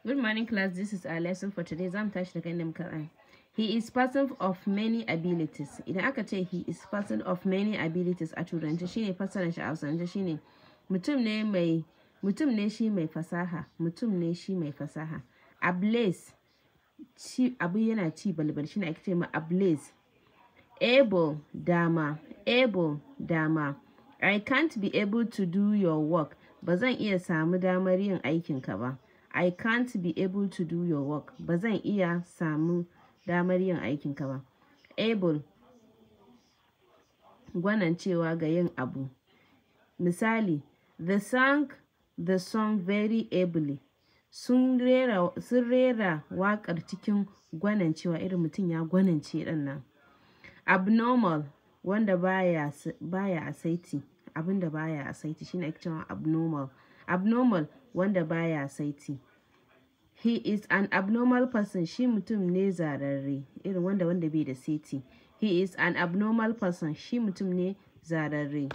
Good morning, class. This is our lesson for today. Zam tashi daga inda muka tsaya. He is person of many abilities. Idan aka ce he is person of many abilities a turanci shine fassarar shi a Hausance shine mutum ne shi mai fasaha. Mutum ne shi mai fasaha. Ablaze abu yana ci balbal shine ake ce ma ablaze. Able dama. I can't be able to do your work. Ba zan iya samu damar yin aikinka ba. I can't be able to do your work. Ba zan iya samu damar yin aikinka ba. Able gwanancewa ga yin abu. Misali, they sang the song very ably. Sun rera waƙar cikin gwanancewa, irin mutum ya gwanance ɗin nan. Abnormal wanda baya asaiti, abinda baya asaiti shine ake cewa abnormal. Abnormal wanda baya asaiti. He is an abnormal person. Shi mutum ne zararre, irin wanda bai da saiti. He is an abnormal person. Shi mutum ne zararre.